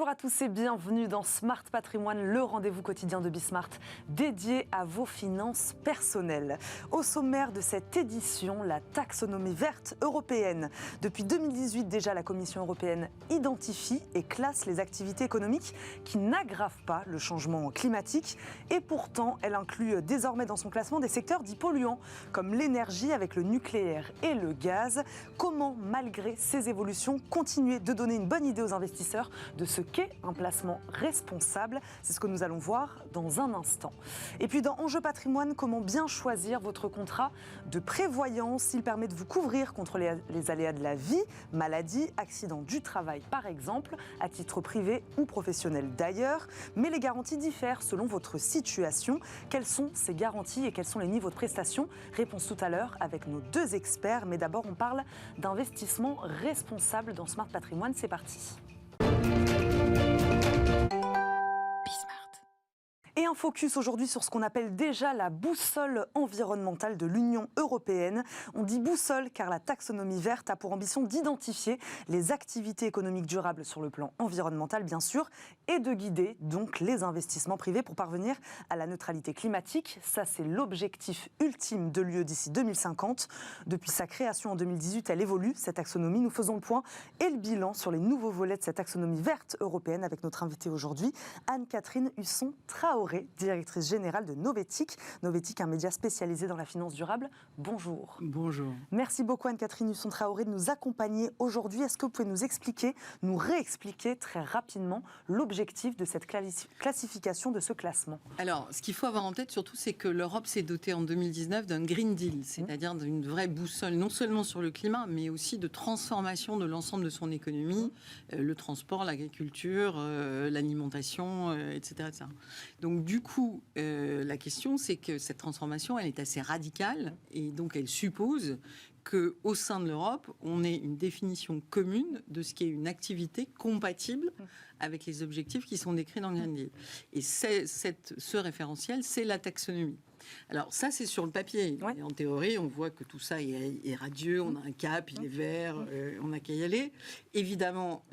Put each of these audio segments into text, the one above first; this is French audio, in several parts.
Bonjour à tous et bienvenue dans Smart Patrimoine, le rendez-vous quotidien de Bismart dédié à vos finances personnelles. Au sommaire de cette édition, la taxonomie verte européenne. Depuis 2018 déjà, la Commission européenne identifie et classe les activités économiques qui n'aggravent pas le changement climatique. Et pourtant, elle inclut désormais dans son classement des secteurs dits polluants, comme l'énergie avec le nucléaire et le gaz. Comment, malgré ces évolutions, continuer de donner une bonne idée aux investisseurs de ce qu'est un placement responsable? C'est ce que nous allons voir dans un instant. Et puis dans Enjeu Patrimoine, comment bien choisir votre contrat de prévoyance? Il permet de vous couvrir contre les aléas de la vie, maladies, accidents du travail par exemple, à titre privé ou professionnel d'ailleurs. Mais les garanties diffèrent selon votre situation. Quelles sont ces garanties et quels sont les niveaux de prestations? Réponse tout à l'heure avec nos deux experts. Mais d'abord, on parle d'investissement responsable dans Smart Patrimoine. C'est parti. Et un focus aujourd'hui sur ce qu'on appelle déjà la boussole environnementale de l'Union européenne. On dit boussole car la taxonomie verte a pour ambition d'identifier les activités économiques durables sur le plan environnemental, bien sûr, et de guider donc les investissements privés pour parvenir à la neutralité climatique. Ça, c'est l'objectif ultime de l'UE d'ici 2050. Depuis sa création en 2018, elle évolue, cette taxonomie. Nous faisons le point et le bilan sur les nouveaux volets de cette taxonomie verte européenne avec notre invitée aujourd'hui, Anne-Catherine Husson-Traoré, directrice générale de Novetic. Novetic, un média spécialisé dans la finance durable. Bonjour. Bonjour. Merci beaucoup Anne-Catherine Husson-Traoré de nous accompagner aujourd'hui. Est-ce que vous pouvez nous expliquer, nous réexpliquer très rapidement l'objectif de cette classification, de ce classement? Alors, ce qu'il faut avoir en tête surtout, c'est que l'Europe s'est dotée en 2019 d'un Green Deal, c'est-à-dire d'une vraie boussole, non seulement sur le climat, mais aussi de transformation de l'ensemble de son économie, le transport, l'agriculture, l'alimentation, etc., etc. Donc du coup, la question, c'est que cette transformation, elle est assez radicale et donc elle suppose qu'au sein de l'Europe, on ait une définition commune de ce qui est une activité compatible avec les objectifs qui sont décrits dans le Green Deal. Et ce référentiel, c'est la taxonomie. Alors ça, c'est sur le papier. Ouais. Et en théorie, on voit que tout ça est radieux, on a un cap, il est vert, on n'a qu'à y aller. Évidemment,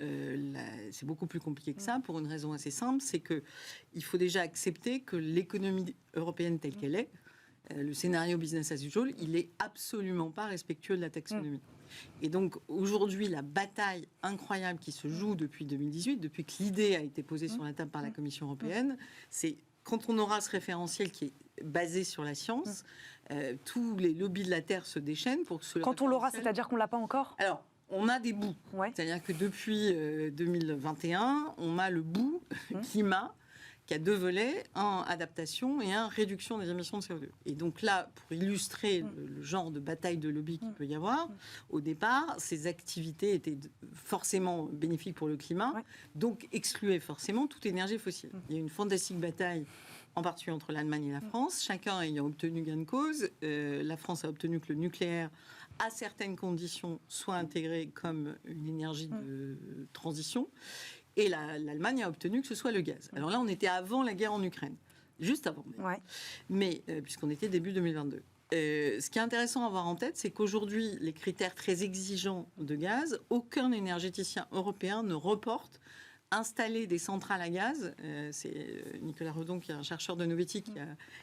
c'est beaucoup plus compliqué que ça pour une raison assez simple, c'est qu'il faut déjà accepter que l'économie européenne telle qu'elle est, le scénario business as usual, il n'est absolument pas respectueux de la taxonomie. Et donc aujourd'hui, la bataille incroyable qui se joue depuis 2018, depuis que l'idée a été posée sur la table par la Commission européenne, c'est quand on aura ce référentiel qui est basé sur la science, tous les lobbies de la Terre se déchaînent pour que ce Quand on l'aura, c'est-à-dire qu'on ne l'a pas encore? Alors, on a des bouts. Ouais. C'est-à-dire que depuis 2021, on a le bout climat qui a deux volets, un adaptation et un réduction des émissions de CO2. Et donc là, pour illustrer le genre de bataille de lobby qu'il peut y avoir, au départ, ces activités étaient forcément bénéfiques pour le climat, donc excluaient forcément toute énergie fossile. Il y a eu une fantastique bataille, en particulier entre l'Allemagne et la France, chacun ayant obtenu gain de cause. La France a obtenu que le nucléaire, à certaines conditions, soit intégré comme une énergie de transition. Et l'Allemagne a obtenu que ce soit le gaz. Alors là, on était avant la guerre en Ukraine, juste avant. Mais puisqu'on était début 2022. Ce qui est intéressant à avoir en tête, c'est qu'aujourd'hui, les critères très exigeants de gaz, aucun énergéticien européen ne reporte installer des centrales à gaz. C'est Nicolas Redon, qui est un chercheur de Novetic,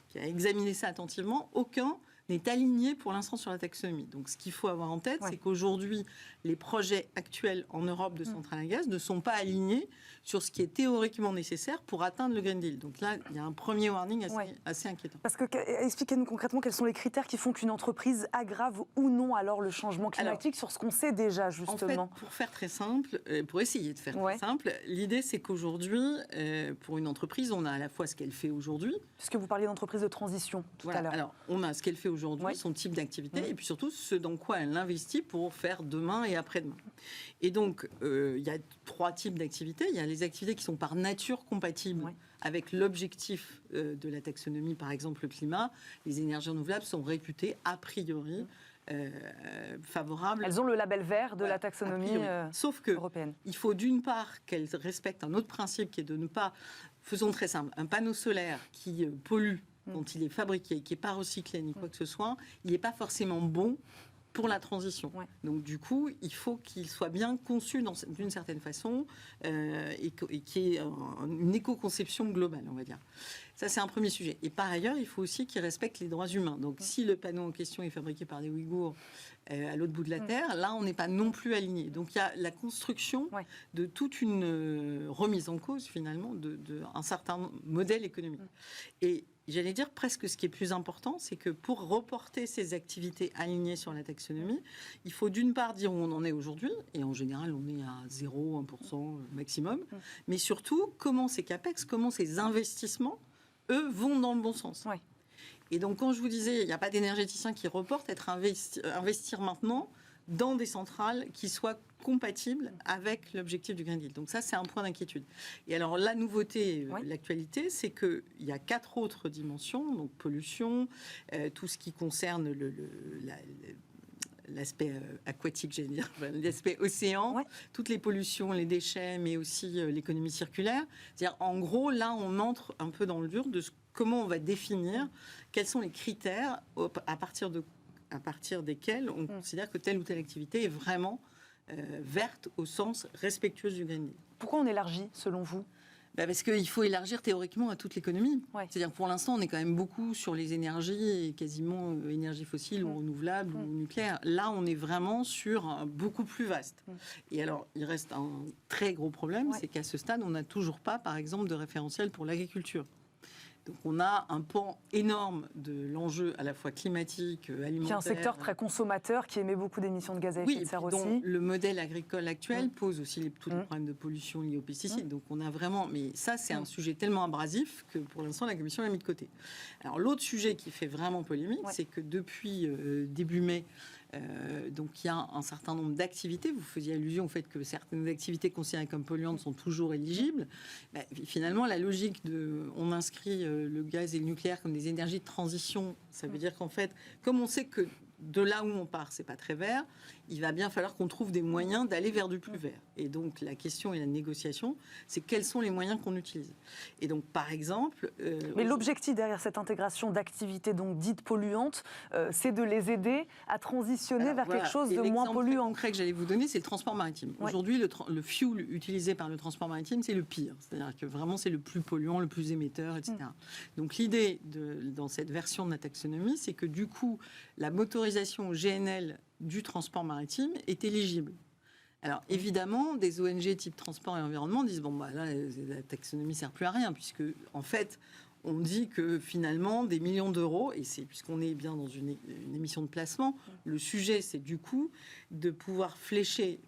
qui a examiné ça attentivement. Aucun n'est aligné pour l'instant sur la taxonomie. Donc ce qu'il faut avoir en tête, c'est qu'aujourd'hui, les projets actuels en Europe de centrales à gaz ne sont pas alignés sur ce qui est théoriquement nécessaire pour atteindre le Green Deal. Donc là, il y a un premier warning assez inquiétant. Parce que, expliquez-nous concrètement quels sont les critères qui font qu'une entreprise aggrave ou non alors le changement climatique sur ce qu'on sait déjà, justement. En fait, pour faire très simple, pour essayer de faire très simple, l'idée c'est qu'aujourd'hui, pour une entreprise, on a à la fois ce qu'elle fait aujourd'hui. Puisque vous parliez d'entreprise de transition tout à l'heure. Alors, on a ce qu'elle fait aujourd'hui, son type d'activité, et puis surtout ce dans quoi elle investit pour faire demain et après-demain. Et donc, il y a trois types d'activités. Il y a les activités qui sont par nature compatibles avec l'objectif de la taxonomie, par exemple le climat. Les énergies renouvelables sont réputées a priori favorables. Elles ont le label vert de la taxonomie Sauf que européenne. Il faut d'une part qu'elles respectent un autre principe qui est de ne pas, faisons très simple, un panneau solaire qui pollue quand il est fabriqué, qui n'est pas recyclé ni quoi que ce soit, il n'est pas forcément bon pour la transition. Ouais. Donc du coup, il faut qu'il soit bien conçu d'une certaine façon et qu'il y ait une éco-conception globale, on va dire. Ça, c'est un premier sujet. Et par ailleurs, il faut aussi qu'il respecte les droits humains. Donc si le panneau en question est fabriqué par des Ouïghours à l'autre bout de la Terre, là, on n'est pas non plus aligné. Donc il y a la construction de toute une remise en cause, finalement, d'un certain modèle économique. Et j'allais dire presque ce qui est plus important, c'est que pour reporter ces activités alignées sur la taxonomie, il faut d'une part dire où on en est aujourd'hui, et en général on est à 0, 1% maximum, mais surtout comment ces CAPEX, comment ces investissements, eux, vont dans le bon sens. Ouais. Et donc quand je vous disais, il n'y a pas d'énergéticien qui reporte, investir maintenant dans des centrales qui soient compatibles avec l'objectif du Green Deal. Donc ça, c'est un point d'inquiétude. Et alors, la nouveauté, l'actualité, c'est qu'il y a 4 autres dimensions, donc pollution, tout ce qui concerne l'aspect aquatique, j'allais dire, l'aspect océan, toutes les pollutions, les déchets, mais aussi l'économie circulaire. C'est-à-dire, en gros, là, on entre un peu dans le dur de comment on va définir quels sont les critères à partir desquels on considère que telle ou telle activité est vraiment verte au sens respectueuse du Green Deal. Pourquoi on élargit, selon vous ? Parce qu'il faut élargir théoriquement à toute l'économie. Ouais. C'est-à-dire que pour l'instant, on est quand même beaucoup sur les énergies, et quasiment énergies fossiles ou renouvelables ou nucléaires. Là, on est vraiment sur beaucoup plus vaste. Et alors, il reste un très gros problème, c'est qu'à ce stade, on n'a toujours pas, par exemple, de référentiel pour l'agriculture. Donc on a un pan énorme de l'enjeu à la fois climatique, alimentaire. Qui est un secteur très consommateur, qui émet beaucoup d'émissions de gaz à effet de serre aussi. Le modèle agricole actuel pose aussi tous les problèmes de pollution liés aux pesticides. Donc on a vraiment... Mais ça, c'est un sujet tellement abrasif que pour l'instant, la Commission l'a mis de côté. Alors l'autre sujet qui fait vraiment polémique, c'est que depuis début mai, donc il y a un certain nombre d'activités. Vous faisiez allusion au fait que certaines activités considérées comme polluantes sont toujours éligibles. Finalement, la logique on inscrit le gaz et le nucléaire comme des énergies de transition, ça veut dire qu'en fait, comme on sait que de là où on part, c'est pas très vert, il va bien falloir qu'on trouve des moyens d'aller vers du plus vert. Et donc la question et la négociation, c'est quels sont les moyens qu'on utilise. Et donc par exemple... Mais l'objectif derrière cette intégration d'activités donc dites polluantes, c'est de les aider à transitionner vers quelque chose de moins polluant. L'exemple concret que j'allais vous donner, c'est le transport maritime. Aujourd'hui, le fuel utilisé par le transport maritime, c'est le pire. C'est-à-dire que vraiment, c'est le plus polluant, le plus émetteur, etc. Donc l'idée dans cette version de la taxonomie, c'est que du coup, la motorisation GNL du transport maritime est éligible. Alors évidemment, des ONG type transport et environnement disent là, la taxonomie ne sert plus à rien, puisque en fait, on dit que finalement, des millions d'euros, et c'est puisqu'on est bien dans une émission de placement, le sujet, c'est du coup de pouvoir flécher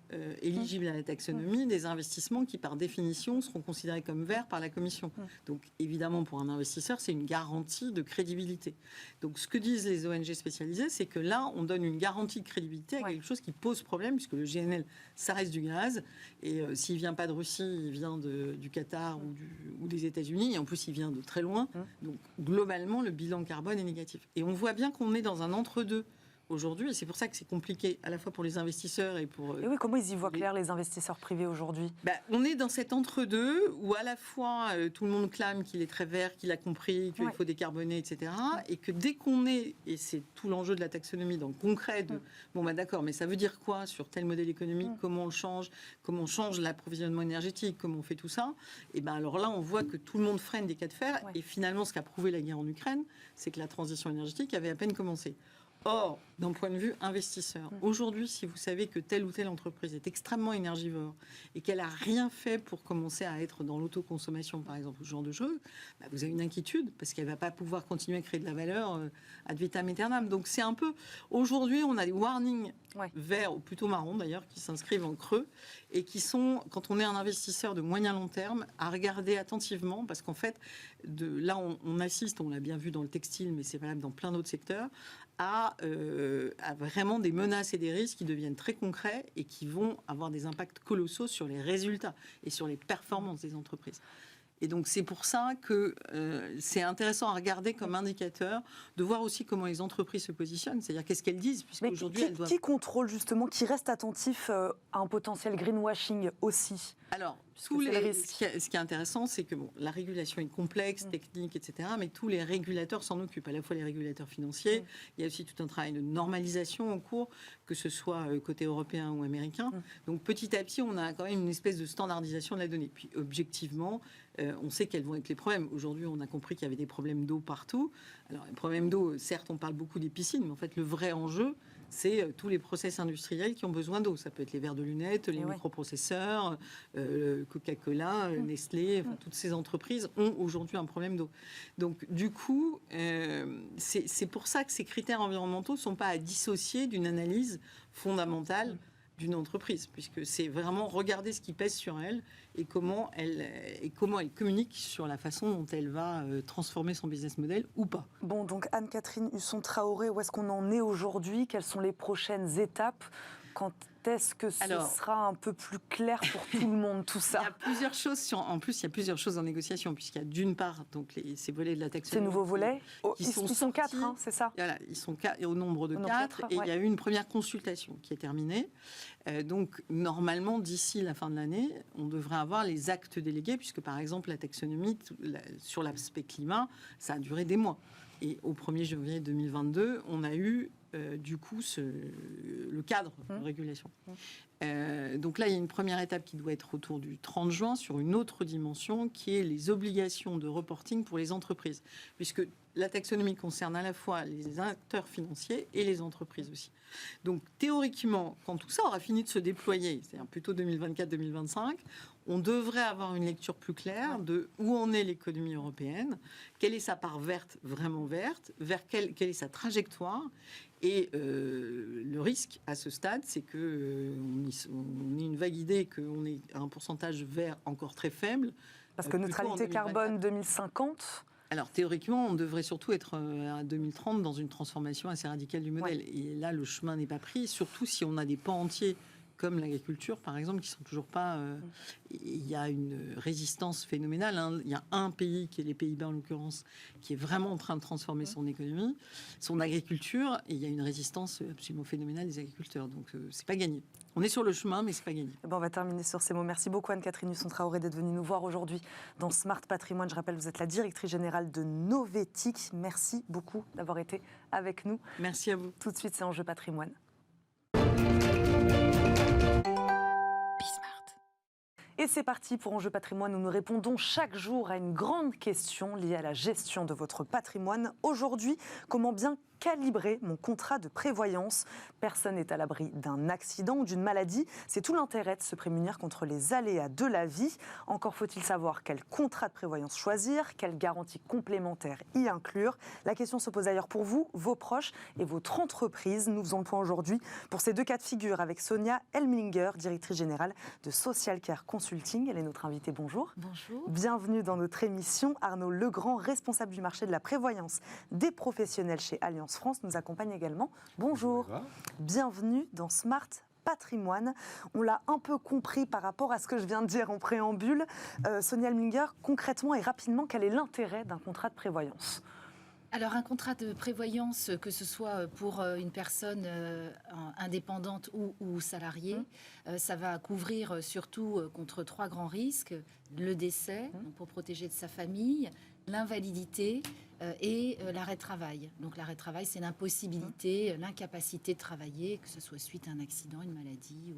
éligibles à la taxonomie des investissements qui, par définition, seront considérés comme verts par la Commission. Donc, évidemment, pour un investisseur, c'est une garantie de crédibilité. Donc, ce que disent les ONG spécialisées, c'est que là, on donne une garantie de crédibilité à quelque chose qui pose problème, puisque le GNL, ça reste du gaz, et s'il ne vient pas de Russie, il vient du Qatar ou des États-Unis, et en plus, il vient de très loin. Donc, globalement, le bilan carbone est négatif. Et on voit bien qu'on est dans un entre-deux aujourd'hui, et c'est pour ça que c'est compliqué à la fois pour les investisseurs et pour... Et oui, comment ils y voient clair, les investisseurs privés aujourd'hui ? On est dans cet entre-deux où à la fois tout le monde clame qu'il est très vert, qu'il a compris qu'il faut décarboner, etc. Et que dès qu'on est, et c'est tout l'enjeu de la taxonomie dans le concret, d'accord, mais ça veut dire quoi sur tel modèle économique, comment on change l'approvisionnement énergétique, comment on fait tout ça, et alors là on voit que tout le monde freine des cas de fer, et finalement ce qu'a prouvé la guerre en Ukraine, c'est que la transition énergétique avait à peine commencé. Or, d'un point de vue investisseur, aujourd'hui, si vous savez que telle ou telle entreprise est extrêmement énergivore et qu'elle n'a rien fait pour commencer à être dans l'autoconsommation, par exemple, ce genre de choses, vous avez une inquiétude parce qu'elle ne va pas pouvoir continuer à créer de la valeur ad vitam aeternam. Donc, c'est un peu... Aujourd'hui, on a des warnings verts, ou plutôt marrons d'ailleurs, qui s'inscrivent en creux et qui sont, quand on est un investisseur de moyen long terme, à regarder attentivement parce qu'en fait, là, on assiste, on l'a bien vu dans le textile, mais c'est valable dans plein d'autres secteurs, à vraiment des menaces et des risques qui deviennent très concrets et qui vont avoir des impacts colossaux sur les résultats et sur les performances des entreprises. Et donc, c'est pour ça que c'est intéressant à regarder comme indicateur, de voir aussi comment les entreprises se positionnent, c'est-à-dire qu'est-ce qu'elles disent, puisqu'aujourd'hui, elles doivent... Qui contrôle justement, qui reste attentif à un potentiel greenwashing aussi? Alors, ce qui est intéressant, c'est que la régulation est complexe, technique, etc., mais tous les régulateurs s'en occupent, à la fois les régulateurs financiers, il y a aussi tout un travail de normalisation en cours, que ce soit côté européen ou américain. Donc, petit à petit, on a quand même une espèce de standardisation de la donnée. Puis, objectivement, on sait quels vont être les problèmes. Aujourd'hui, on a compris qu'il y avait des problèmes d'eau partout. Alors, les problèmes d'eau, certes, on parle beaucoup des piscines, mais en fait, le vrai enjeu, c'est tous les process industriels qui ont besoin d'eau. Ça peut être les verres de lunettes, les microprocesseurs, Coca-Cola, Nestlé, toutes ces entreprises ont aujourd'hui un problème d'eau. Donc, du coup, c'est pour ça que ces critères environnementaux ne sont pas à dissocier d'une analyse fondamentale d'une entreprise, puisque c'est vraiment regarder ce qui pèse sur elle et comment elle communique sur la façon dont elle va transformer son business model ou pas. Bon, donc Anne-Catherine Husson-Traoré, où est-ce qu'on en est aujourd'hui? Quelles sont les prochaines étapes? Quand est-ce que ce sera un peu plus clair pour tout le monde, tout ça? Il y a plusieurs choses. En plus, il y a plusieurs choses en négociation, puisqu'il y a d'une part donc ces volets de la taxonomie. Ces nouveaux volets, ils sont 4, hein, c'est ça? Voilà, ils sont au nombre de 4, et il y a eu une première consultation qui est terminée. Donc, normalement, d'ici la fin de l'année, on devrait avoir les actes délégués, puisque par exemple, la taxonomie sur l'aspect climat, ça a duré des mois. Et au 1er janvier 2022, on a eu du coup le cadre de régulation. Donc là, il y a une première étape qui doit être autour du 30 juin sur une autre dimension qui est les obligations de reporting pour les entreprises. Puisque la taxonomie concerne à la fois les acteurs financiers et les entreprises aussi. Donc théoriquement, quand tout ça aura fini de se déployer, c'est-à-dire plutôt 2024-2025, on devrait avoir une lecture plus claire de où en est l'économie européenne, quelle est sa part verte, vraiment verte, vers quelle est sa trajectoire. Et le risque à ce stade, c'est qu'on ait une vague idée qu'on ait un pourcentage vert encore très faible. Parce que neutralité carbone 2050... Alors théoriquement, on devrait surtout être à 2030 dans une transformation assez radicale du modèle. Et là, le chemin n'est pas pris, surtout si on a des pans entiers comme l'agriculture, par exemple, qui sont toujours pas... il y a une résistance phénoménale. Hein. Il y a un pays, qui est les Pays-Bas en l'occurrence, qui est vraiment en train de transformer son économie, son agriculture, et il y a une résistance absolument phénoménale des agriculteurs. Donc, c'est pas gagné. On est sur le chemin, mais c'est pas gagné. Bon, on va terminer sur ces mots. Merci beaucoup Anne-Catherine Husson-Traoré d'être venue nous voir aujourd'hui dans Smart Patrimoine. Je rappelle, vous êtes la directrice générale de Novetic. Merci beaucoup d'avoir été avec nous. Merci à vous. Tout de suite, c'est Enjeu Patrimoine. Et c'est parti pour Enjeu Patrimoine où nous répondons chaque jour à une grande question liée à la gestion de votre patrimoine. Aujourd'hui, comment bien calibrer mon contrat de prévoyance? Personne n'est à l'abri d'un accident ou d'une maladie. C'est tout l'intérêt de se prémunir contre les aléas de la vie. Encore faut-il savoir quel contrat de prévoyance choisir, quelle garantie complémentaire y inclure. La question se pose d'ailleurs pour vous, vos proches et votre entreprise. Nous faisons le point aujourd'hui pour ces deux cas de figure avec Sonia Elminger, directrice générale de Social Care Consulting. Elle est notre invitée. Bonjour. Bonjour. Bienvenue dans notre émission. Arnaud Legrand, responsable du marché de la prévoyance des professionnels chez Allianz France, nous accompagne également. Bonjour. Bienvenue dans Smart Patrimoine. On l'a un peu compris par rapport à ce que je viens de dire en préambule. Sonia Elminger, concrètement et rapidement, quel est l'intérêt d'un contrat de prévoyance ? Alors un contrat de prévoyance, que ce soit pour une personne indépendante ou salariée, ça va couvrir surtout contre 3 grands risques. Le décès, donc pour protéger de sa famille, l'invalidité et l'arrêt de travail. Donc l'arrêt de travail, c'est l'impossibilité, l'incapacité de travailler, que ce soit suite à un accident, une maladie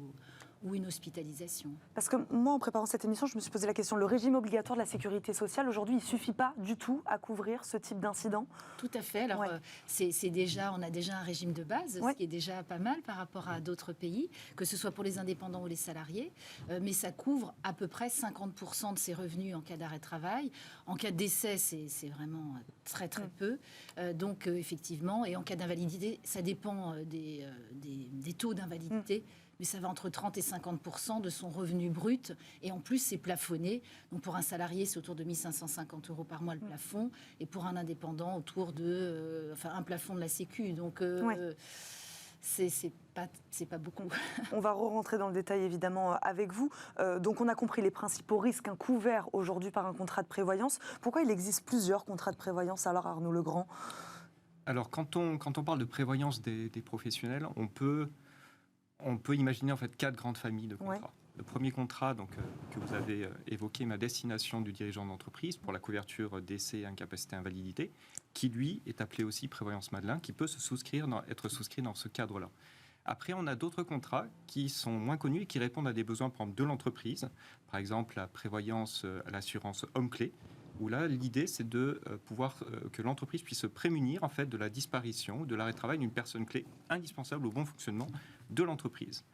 ou une hospitalisation. Parce que moi, en préparant cette émission, je me suis posé la question, le régime obligatoire de la sécurité sociale, aujourd'hui, il ne suffit pas du tout à couvrir ce type d'incident? Tout à fait. Alors, on a déjà un régime de base, ce qui est déjà pas mal par rapport à d'autres pays, que ce soit pour les indépendants ou les salariés, mais ça couvre à peu près 50% de ses revenus en cas d'arrêt de travail. En cas de décès, c'est vraiment très très peu. Donc, effectivement, et en cas d'invalidité, ça dépend des taux d'invalidité. Mais ça va entre 30 et 50% de son revenu brut. Et en plus, c'est plafonné. Donc, pour un salarié, c'est autour de 1 550 € par mois le plafond. Et pour un indépendant, autour de... un plafond de la Sécu. Donc, c'est pas beaucoup. On va rentrer dans le détail évidemment avec vous. Donc on a compris les principaux risques couverts aujourd'hui par un contrat de prévoyance. Pourquoi il existe plusieurs contrats de prévoyance alors, Arnaud Legrand ? Alors quand on parle de prévoyance des professionnels, on peut imaginer en fait 4 grandes familles de contrats. Ouais. Le premier contrat que vous avez évoqué, ma destination du dirigeant d'entreprise pour la couverture décès, incapacité, invalidité, qui lui est appelé aussi prévoyance Madelin, qui peut être souscrit dans ce cadre-là. Après, on a d'autres contrats qui sont moins connus et qui répondent à des besoins de l'entreprise. Par exemple, la prévoyance, l'assurance homme-clé, où là, l'idée, c'est de pouvoir que l'entreprise puisse se prémunir en fait, de la disparition ou de l'arrêt de travail d'une personne clé indispensable au bon fonctionnement de l'entreprise.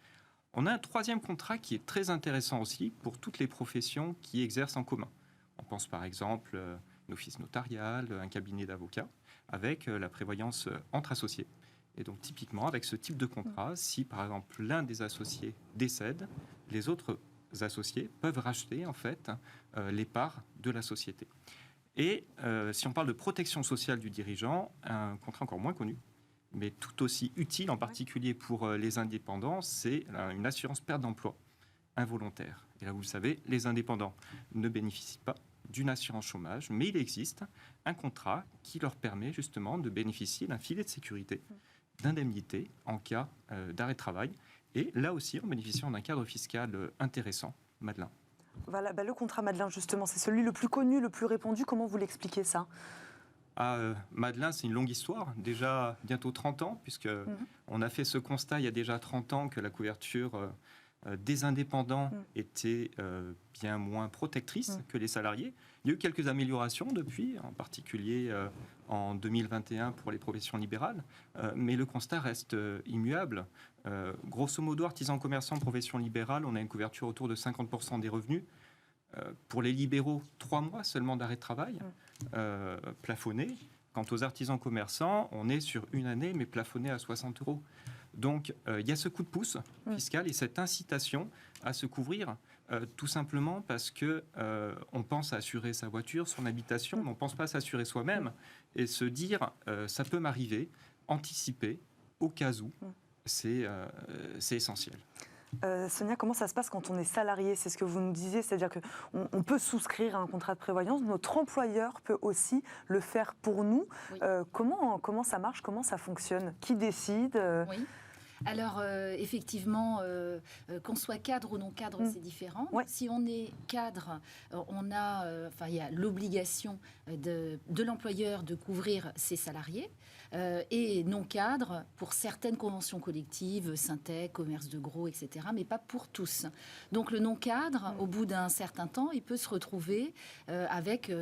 On a un troisième contrat qui est très intéressant aussi pour toutes les professions qui exercent en commun. On pense par exemple un office notarial, un cabinet d'avocats, avec la prévoyance entre associés. Et donc typiquement, avec ce type de contrat, si par exemple l'un des associés décède, les autres associés peuvent racheter en fait les parts de la société. Et si on parle de protection sociale du dirigeant, un contrat encore moins connu, mais tout aussi utile, en particulier pour les indépendants, c'est une assurance perte d'emploi involontaire. Et là, vous le savez, les indépendants ne bénéficient pas d'une assurance chômage, mais il existe un contrat qui leur permet justement de bénéficier d'un filet de sécurité, d'indemnité en cas d'arrêt de travail, et là aussi en bénéficiant d'un cadre fiscal intéressant. Madelin. Voilà, le contrat Madelin, justement, c'est celui le plus connu, le plus répandu. Comment vous l'expliquez ça ? Madelin, c'est une longue histoire, déjà bientôt 30 ans, puisqu'on a fait ce constat il y a déjà 30 ans que la couverture des indépendants était bien moins protectrice que les salariés. Il y a eu quelques améliorations depuis, en particulier en 2021 pour les professions libérales, mais le constat reste immuable. Grosso modo, artisans, commerçants, professions libérales, on a une couverture autour de 50% des revenus. Pour les libéraux, 3 mois seulement d'arrêt de travail, plafonné. Quant aux artisans commerçants, on est sur 1 année, mais plafonné à 60 €. Donc, il y a ce coup de pouce fiscal et cette incitation à se couvrir, tout simplement parce qu'on pense à assurer sa voiture, son habitation, mais on ne pense pas à s'assurer soi-même. Et se dire, ça peut m'arriver, anticiper, au cas où, c'est essentiel. Sonia, comment ça se passe quand on est salarié ? C'est ce que vous nous disiez, c'est-à-dire qu'on peut souscrire à un contrat de prévoyance, notre employeur peut aussi le faire pour nous. Oui. Comment ça marche ? Comment ça fonctionne ? Qui décide ? Oui. Alors, effectivement, qu'on soit cadre ou non cadre, c'est différent. Ouais. Si on est cadre, il y a l'obligation de l'employeur de couvrir ses salariés. Et non cadre pour certaines conventions collectives, Syntec, commerce de gros, etc., mais pas pour tous. Donc le non cadre, au bout d'un certain temps, il peut se retrouver avec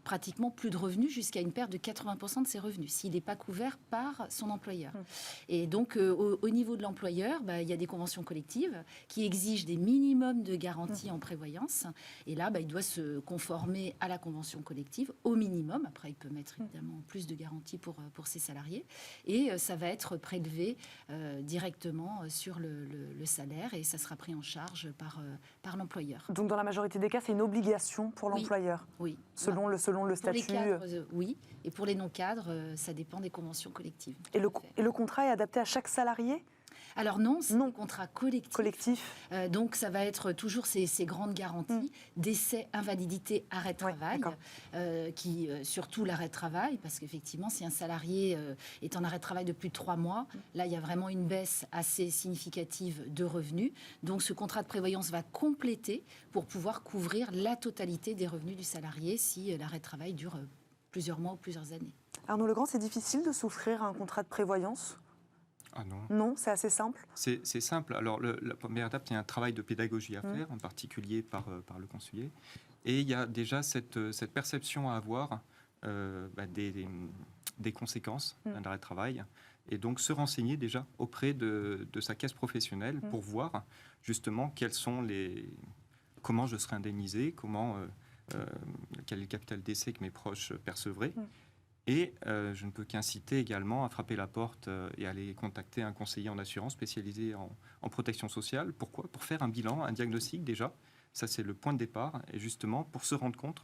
pratiquement plus de revenus, jusqu'à une perte de 80% de ses revenus, s'il n'est pas couvert par son employeur. Et donc, au niveau de l'employeur, il y a des conventions collectives qui exigent des minimums de garanties en prévoyance. Et là, il doit se conformer à la convention collective au minimum. Après, il peut mettre évidemment plus de garanties pour ses salariés. Et ça va être prélevé directement sur le salaire et ça sera pris en charge par l'employeur. Donc, dans la majorité des cas, c'est une obligation pour l'employeur ? Oui. Selon le statut. Pour les cadres, oui. Et pour les non-cadres, ça dépend des conventions collectives. Et le contrat est adapté à chaque salarié ? Alors non, c'est un contrat collectif. Donc ça va être toujours ces grandes garanties, décès, invalidité, arrêt de travail, surtout l'arrêt de travail, parce qu'effectivement, si un salarié est en arrêt de travail de plus de 3 mois, là, il y a vraiment une baisse assez significative de revenus. Donc ce contrat de prévoyance va compléter pour pouvoir couvrir la totalité des revenus du salarié si l'arrêt de travail dure plusieurs mois ou plusieurs années. Arnaud Legrand, c'est difficile de souscrire à un contrat de prévoyance ? Ah non. Non, c'est assez simple. C'est simple. Alors, la première étape, il y a un travail de pédagogie à faire, en particulier par le conseiller. Et il y a déjà cette perception à avoir des conséquences d'un arrêt de travail. Et donc, se renseigner déjà auprès de sa caisse professionnelle pour voir justement comment je serai indemnisé, quel est le capital d'essai que mes proches percevraient. Et je ne peux qu'inciter également à frapper la porte et aller contacter un conseiller en assurance spécialisé en protection sociale. Pourquoi ? Pour faire un bilan, un diagnostic déjà. Ça, c'est le point de départ. Et justement, pour se rendre compte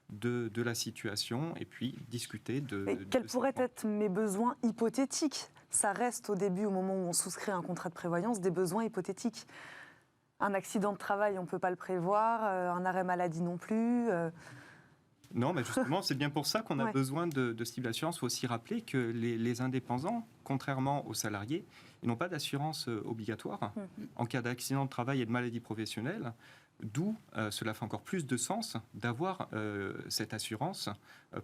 de la situation et puis discuter de... Quels pourraient être mes besoins hypothétiques ? ça reste au début, au moment où on souscrit un contrat de prévoyance, des besoins hypothétiques. Un accident de travail, on ne peut pas le prévoir, un arrêt maladie non plus. Non, mais justement, c'est bien pour ça qu'on a besoin de ce type d'assurance. Il faut aussi rappeler que les indépendants, contrairement aux salariés, ils n'ont pas d'assurance obligatoire en cas d'accident de travail et de maladie professionnelle. D'où cela fait encore plus de sens d'avoir cette assurance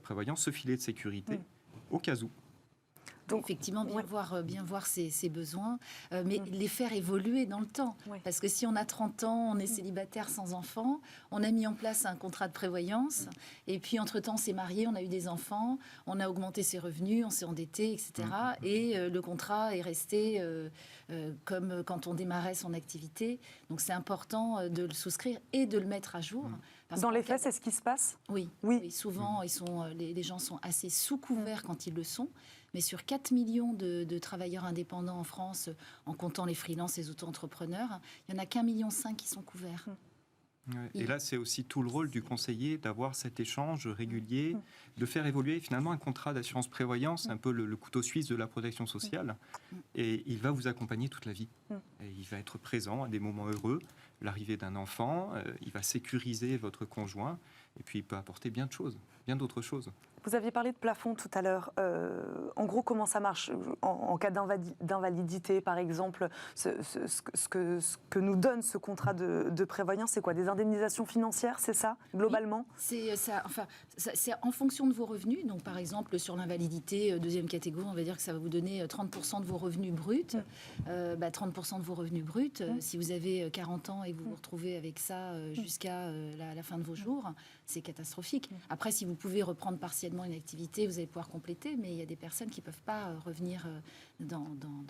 prévoyant ce filet de sécurité au cas où. Donc, effectivement, bien voir ses besoins, mais les faire évoluer dans le temps. Parce que si on a 30 ans, on est célibataire sans enfant, on a mis en place un contrat de prévoyance, et puis entre-temps, on s'est marié, on a eu des enfants, on a augmenté ses revenus, on s'est endetté, etc. Et le contrat est resté comme quand on démarrait son activité. Donc, c'est important de le souscrire et de le mettre à jour. Dans les faits, c'est ce qui se passe ? Oui. Souvent, les gens sont assez sous-couverts quand ils le sont. Mais sur 4 millions de travailleurs indépendants en France, en comptant les freelances et les auto-entrepreneurs, il n'y en a qu'1,5 million qui sont couverts. Et là, c'est aussi tout le rôle du conseiller d'avoir cet échange régulier, de faire évoluer finalement un contrat d'assurance prévoyance, un peu le couteau suisse de la protection sociale. Et il va vous accompagner toute la vie. Et il va être présent à des moments heureux, l'arrivée d'un enfant, il va sécuriser votre conjoint, et puis il peut apporter bien d'autres choses. Vous aviez parlé de plafond tout à l'heure. En gros, comment ça marche en cas d'invalidité, par exemple, ce que nous donne ce contrat de prévoyance, c'est quoi? Des indemnisations financières, c'est ça, globalement? Oui, c'est en fonction de vos revenus. Donc, par exemple, sur l'invalidité, deuxième catégorie, on va dire que ça va vous donner 30% de vos revenus bruts. 30% de vos revenus bruts, si vous avez 40 ans et que vous vous retrouvez avec ça jusqu'à la fin de vos jours, c'est catastrophique. Après, si vous pouvez reprendre partiellement une activité, vous allez pouvoir compléter, mais il y a des personnes qui ne peuvent pas revenir dans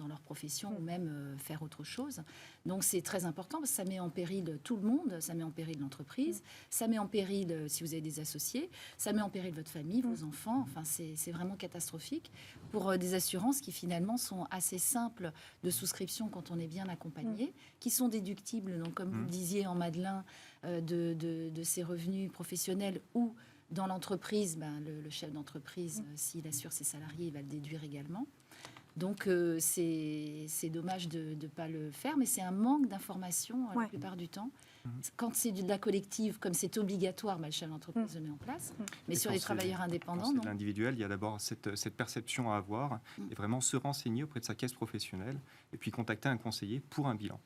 leur profession ou même faire autre chose. Donc c'est très important parce que ça met en péril tout le monde, ça met en péril l'entreprise, ça met en péril, si vous avez des associés, ça met en péril votre famille, vos enfants. Enfin, c'est vraiment catastrophique pour des assurances qui finalement sont assez simples de souscription quand on est bien accompagné, qui sont déductibles, donc comme vous le disiez en Madeleine, de ses revenus professionnels ou dans l'entreprise, le chef d'entreprise, s'il assure ses salariés, il va le déduire également. Donc, c'est dommage de ne pas le faire, mais c'est un manque d'information la plupart du temps. Quand c'est de la collective, comme c'est obligatoire, le chef d'entreprise le met en place. Mais sur les travailleurs indépendants, non. L'individuel, il y a d'abord cette perception à avoir et vraiment se renseigner auprès de sa caisse professionnelle et puis contacter un conseiller pour un bilan.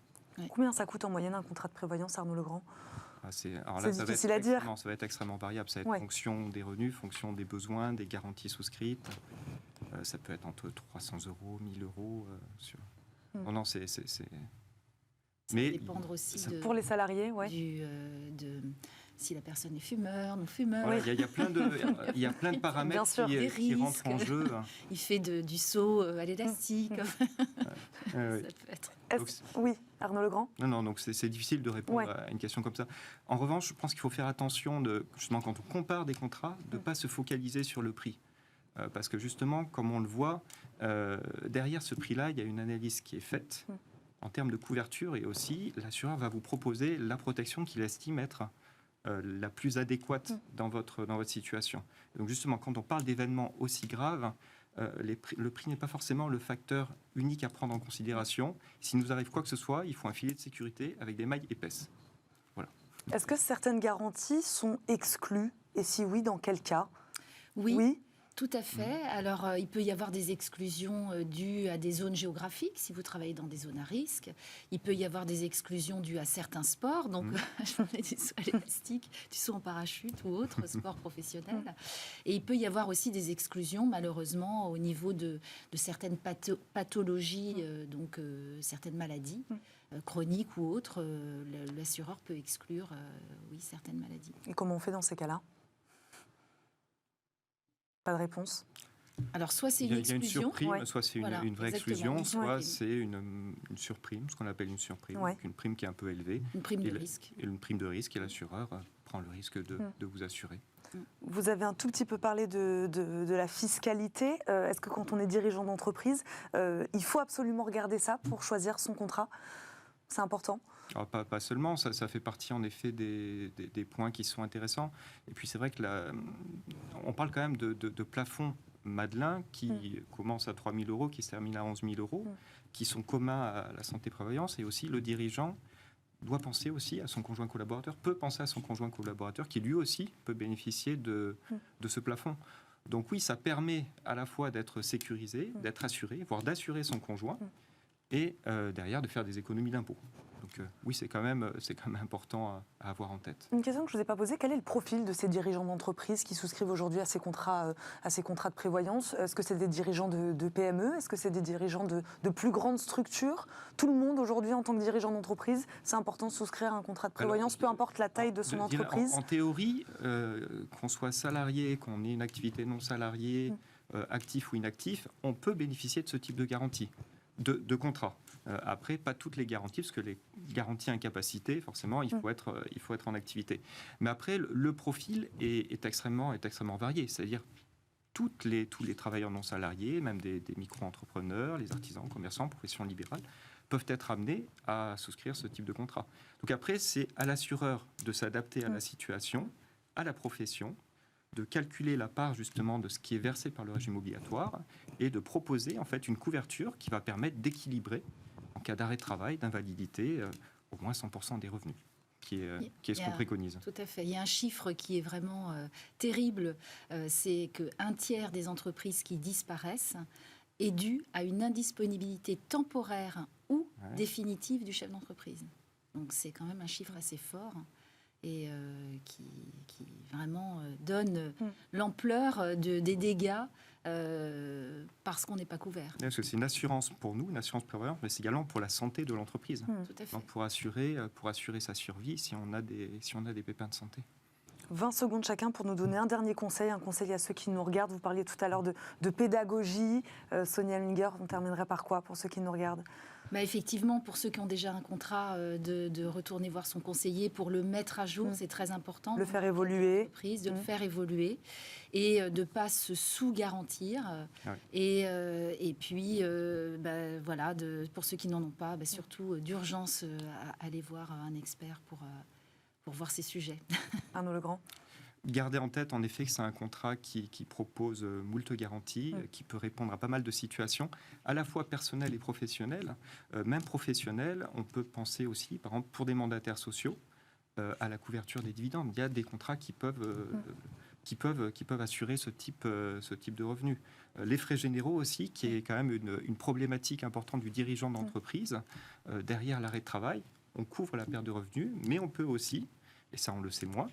Combien ça coûte en moyenne un contrat de prévoyance, Arnaud Legrand? C'est difficile à dire. Ça va être extrêmement variable. Ça va être fonction des revenus, fonction des besoins, des garanties souscrites. Ça peut être entre 300 €, 1 000 €. Non, c'est... Ça va dépendre aussi pour les salariés, si la personne est fumeur, non fumeur. Il y a plein de paramètres qui rentrent en jeu. Il fait du saut à l'élastique. Ça peut être... Oui, Arnaud Legrand. Non, donc c'est difficile de répondre à une question comme ça. En revanche, je pense qu'il faut faire attention, justement, quand on compare des contrats, de ne pas se focaliser sur le prix. Parce que justement, comme on le voit, derrière ce prix-là, il y a une analyse qui est faite en termes de couverture et aussi l'assureur va vous proposer la protection qu'il estime être la plus adéquate dans votre situation. Et donc justement, quand on parle d'événements aussi graves, le prix n'est pas forcément le facteur unique à prendre en considération. S'il nous arrive quoi que ce soit, il faut un filet de sécurité avec des mailles épaisses. Voilà. Est-ce que certaines garanties sont exclues? Et si oui, dans quel cas? Oui. Tout à fait. Alors, il peut y avoir des exclusions dues à des zones géographiques, si vous travaillez dans des zones à risque. Il peut y avoir des exclusions dues à certains sports, donc je parlais du saut à l'élastique, du saut en parachute ou autres sports professionnels. Et il peut y avoir aussi des exclusions, malheureusement, au niveau de certaines pathologies, donc certaines maladies chroniques ou autres. L'assureur peut exclure, certaines maladies. Et comment on fait dans ces cas-là? Pas de réponse? Alors, soit c'est une exclusion. Il y a une surprime, soit c'est une vraie exclusion, soit c'est une surprime, ce qu'on appelle une surprime, donc une prime qui est un peu élevée. Une prime de risque. Et une prime de risque, et l'assureur prend le risque de vous assurer. Vous avez un tout petit peu parlé de la fiscalité. Est-ce que quand on est dirigeant d'entreprise, il faut absolument regarder ça pour choisir son contrat? C'est important? Alors, pas seulement, ça fait partie en effet des points qui sont intéressants. Et puis c'est vrai que on parle quand même de plafonds Madelin, qui commence à 3 000 €, qui se termine à 11 000 €, qui sont communs à la santé-prévoyance, et aussi le dirigeant doit penser aussi à son conjoint collaborateur, peut penser à son conjoint collaborateur, qui lui aussi peut bénéficier de ce plafond. Donc oui, ça permet à la fois d'être sécurisé, d'être assuré, voire d'assurer son conjoint, et derrière de faire des économies d'impôts. Donc oui, c'est quand même important à avoir en tête. Une question que je ne vous ai pas posée, quel est le profil de ces dirigeants d'entreprise qui souscrivent aujourd'hui à ces contrats de prévoyance? Est-ce que c'est des dirigeants de PME? Est-ce que c'est des dirigeants de plus grandes structures? Tout le monde aujourd'hui, en tant que dirigeant d'entreprise, c'est important de souscrire à un contrat de prévoyance, peu importe la taille de son entreprise? En théorie, qu'on soit salarié, qu'on ait une activité non salariée, actif ou inactif, on peut bénéficier de ce type de garantie, de contrat. Après, pas toutes les garanties, parce que les garanties incapacité, forcément, il faut être en activité. Mais après, le profil est extrêmement varié. C'est-à-dire tous les travailleurs non salariés, même des micro-entrepreneurs, les artisans, commerçants, professions libérales, peuvent être amenés à souscrire ce type de contrat. Donc après, c'est à l'assureur de s'adapter à la situation, à la profession, de calculer la part justement de ce qui est versé par le régime obligatoire et de proposer en fait une couverture qui va permettre d'équilibrer en cas d'arrêt de travail, d'invalidité, au moins 100% des revenus, qui est ce qu'on préconise. Tout à fait. Il y a un chiffre qui est vraiment terrible, c'est qu'un tiers des entreprises qui disparaissent est dû à une indisponibilité temporaire ou définitive du chef d'entreprise. Donc c'est quand même un chiffre assez fort et qui vraiment donne l'ampleur des dégâts parce qu'on n'est pas couvert. Parce que c'est une assurance pour nous, une assurance prévoyance, mais c'est également pour la santé de l'entreprise. Tout à fait. Donc pour assurer sa survie si on a des pépins de santé. 20 secondes chacun pour nous donner un dernier conseil, un conseil à ceux qui nous regardent. Vous parliez tout à l'heure de pédagogie. Sonia Hemlinger, on terminerait par quoi pour ceux qui nous regardent? Effectivement, pour ceux qui ont déjà un contrat, de retourner voir son conseiller pour le mettre à jour, c'est très important. Le faire évoluer. De le faire évoluer et de ne pas se sous-garantir. Et puis, voilà, pour ceux qui n'en ont pas, surtout d'urgence, aller voir un expert pour voir ces sujets. Arnaud Legrand. Gardez en tête, en effet, que c'est un contrat qui propose moult garanties, qui peut répondre à pas mal de situations, à la fois personnelles et professionnelles. Même professionnelles, on peut penser aussi, par exemple, pour des mandataires sociaux, à la couverture des dividendes. Il y a des contrats qui peuvent assurer ce type de revenus. Les frais généraux aussi, qui est quand même une problématique importante du dirigeant d'entreprise. Derrière l'arrêt de travail, on couvre la perte de revenus, mais on peut aussi, et ça on le sait moins,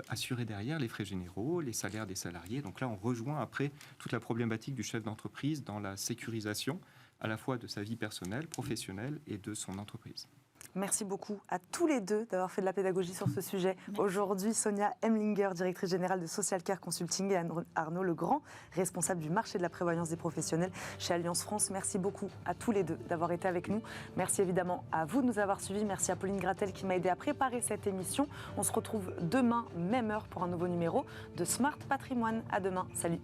assurer derrière les frais généraux, les salaires des salariés. Donc là, on rejoint après toute la problématique du chef d'entreprise dans la sécurisation à la fois de sa vie personnelle, professionnelle et de son entreprise. Merci beaucoup à tous les deux d'avoir fait de la pédagogie sur ce sujet. Aujourd'hui, Sonia Hemlinger, directrice générale de Social Care Consulting, et Arnaud Legrand, responsable du marché de la prévoyance des professionnels chez Allianz France. Merci beaucoup à tous les deux d'avoir été avec nous. Merci évidemment à vous de nous avoir suivis. Merci à Pauline Gratel qui m'a aidé à préparer cette émission. On se retrouve demain, même heure, pour un nouveau numéro de Smart Patrimoine. À demain. Salut.